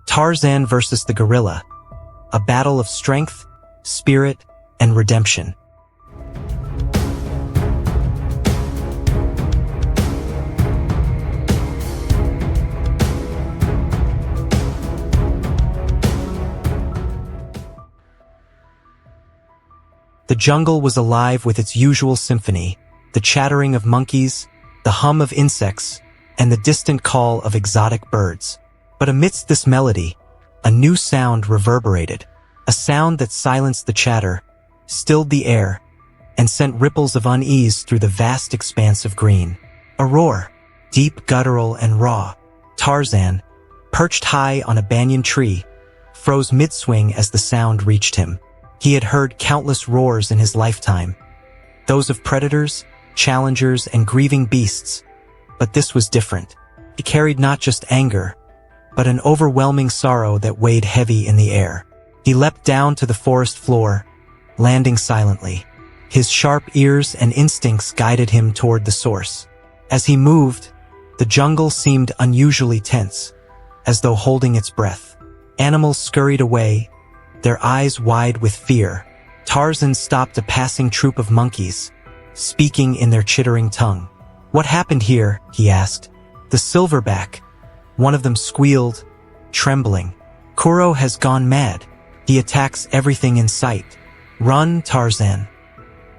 Tarzan versus the gorilla. A battle of strength, spirit, and redemption. The jungle was alive with its usual symphony, the chattering of monkeys, the hum of insects, and the distant call of exotic birds. But amidst this melody, a new sound reverberated, a sound that silenced the chatter, stilled the air, and sent ripples of unease through the vast expanse of green. A roar, deep, guttural, and raw. Tarzan, perched high on a banyan tree, froze mid-swing as the sound reached him. He had heard countless roars in his lifetime, those of predators, challengers, and grieving beasts. But this was different. It carried not just anger, but an overwhelming sorrow that weighed heavy in the air. He leapt down to the forest floor, landing silently. His sharp ears and instincts guided him toward the source. As he moved, the jungle seemed unusually tense, as though holding its breath. Animals scurried away, their eyes wide with fear. Tarzan stopped a passing troop of monkeys, speaking in their chittering tongue. "What happened here?" he asked. "The silverback," one of them squealed, trembling. "Kuro has gone mad. He attacks everything in sight. Run, Tarzan,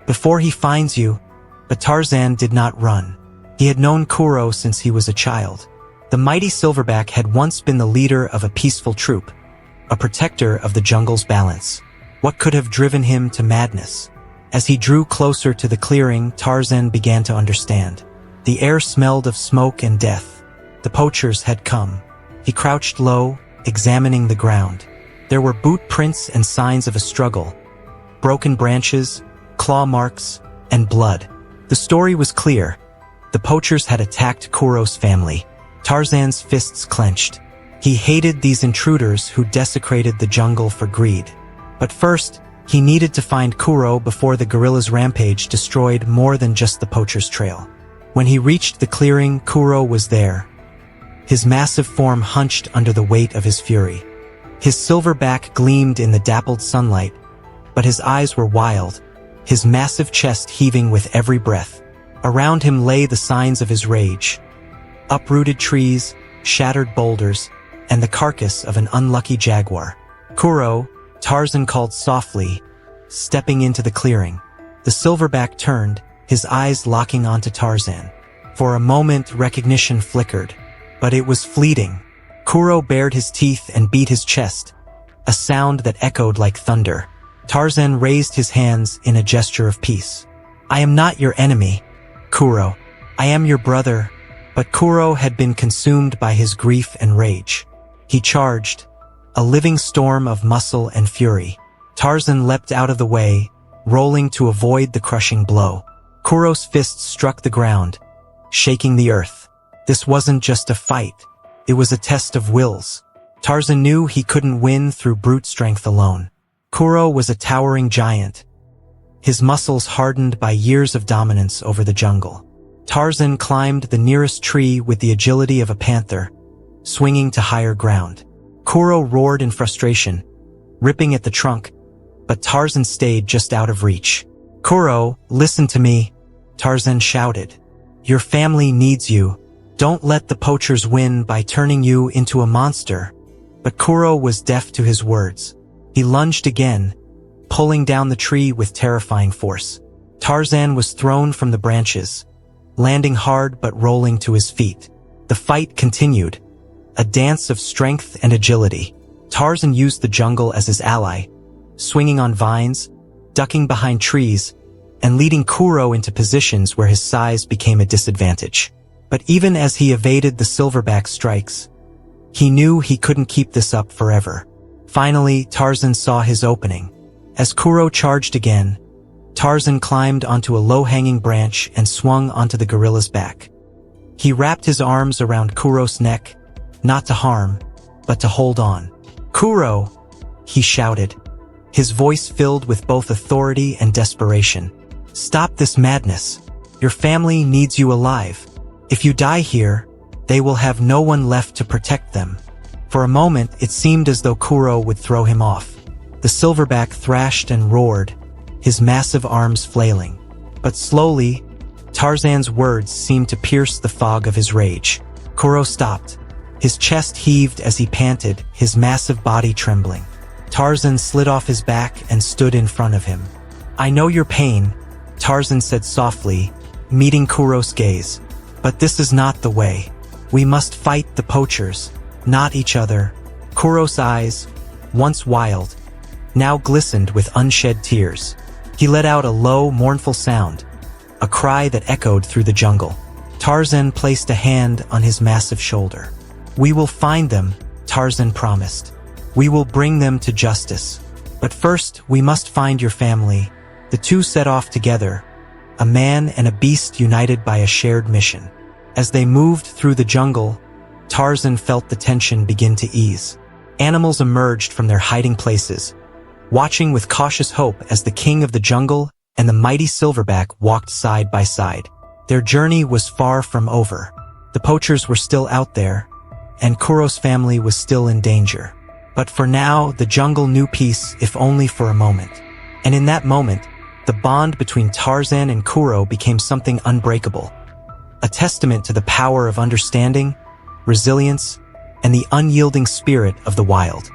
before he finds you." But Tarzan did not run. He had known Kuro since he was a child. The mighty silverback had once been the leader of a peaceful troop, a protector of the jungle's balance. What could have driven him to madness? As he drew closer to the clearing, Tarzan began to understand. The air smelled of smoke and death. The poachers had come. He crouched low, examining the ground. There were boot prints and signs of a struggle, broken branches, claw marks, and blood. The story was clear. The poachers had attacked Kuro's family. Tarzan's fists clenched. He hated these intruders who desecrated the jungle for greed. But first, he needed to find Kuro before the gorilla's rampage destroyed more than just the poacher's trail. When he reached the clearing, Kuro was there. His massive form hunched under the weight of his fury. His silver back gleamed in the dappled sunlight, but his eyes were wild, his massive chest heaving with every breath. Around him lay the signs of his rage: uprooted trees, shattered boulders, and the carcass of an unlucky jaguar. "Kuro," Tarzan called softly, stepping into the clearing. The silverback turned, his eyes locking onto Tarzan. For a moment, recognition flickered, but it was fleeting. Kuro bared his teeth and beat his chest, a sound that echoed like thunder. Tarzan raised his hands in a gesture of peace. "I am not your enemy, Kuro. I am your brother." But Kuro had been consumed by his grief and rage. He charged, a living storm of muscle and fury. Tarzan leapt out of the way, rolling to avoid the crushing blow. Kuro's fists struck the ground, shaking the earth. This wasn't just a fight. It was a test of wills. Tarzan knew he couldn't win through brute strength alone. Kuro was a towering giant, his muscles hardened by years of dominance over the jungle. Tarzan climbed the nearest tree with the agility of a panther, swinging to higher ground. Kuro roared in frustration, ripping at the trunk, but Tarzan stayed just out of reach. "Kuro, listen to me," Tarzan shouted. "Your family needs you. Don't let the poachers win by turning you into a monster." But Kuro was deaf to his words. He lunged again, pulling down the tree with terrifying force. Tarzan was thrown from the branches, landing hard but rolling to his feet. The fight continued, a dance of strength and agility. Tarzan used the jungle as his ally, swinging on vines, ducking behind trees, and leading Kuro into positions where his size became a disadvantage. But even as he evaded the silverback strikes, he knew he couldn't keep this up forever. Finally, Tarzan saw his opening. As Kuro charged again, Tarzan climbed onto a low-hanging branch and swung onto the gorilla's back. He wrapped his arms around Kuro's neck, not to harm, but to hold on. "Kuro!" he shouted, his voice filled with both authority and desperation. "Stop this madness. Your family needs you alive. If you die here, they will have no one left to protect them." For a moment, it seemed as though Kuro would throw him off. The silverback thrashed and roared, his massive arms flailing. But slowly, Tarzan's words seemed to pierce the fog of his rage. Kuro stopped. His chest heaved as he panted, his massive body trembling. Tarzan slid off his back and stood in front of him. "I know your pain," Tarzan said softly, meeting Kuro's gaze. "But this is not the way. We must fight the poachers, not each other." Kuro's eyes, once wild, now glistened with unshed tears. He let out a low, mournful sound, a cry that echoed through the jungle. Tarzan placed a hand on his massive shoulder. "We will find them," Tarzan promised. "We will bring them to justice. But first, we must find your family." The two set off together, a man and a beast united by a shared mission. As they moved through the jungle, Tarzan felt the tension begin to ease. Animals emerged from their hiding places, watching with cautious hope as the king of the jungle and the mighty silverback walked side by side. Their journey was far from over. The poachers were still out there, and Kuro's family was still in danger. But for now, the jungle knew peace, if only for a moment. And in that moment, the bond between Tarzan and Kuro became something unbreakable, a testament to the power of understanding, resilience, and the unyielding spirit of the wild.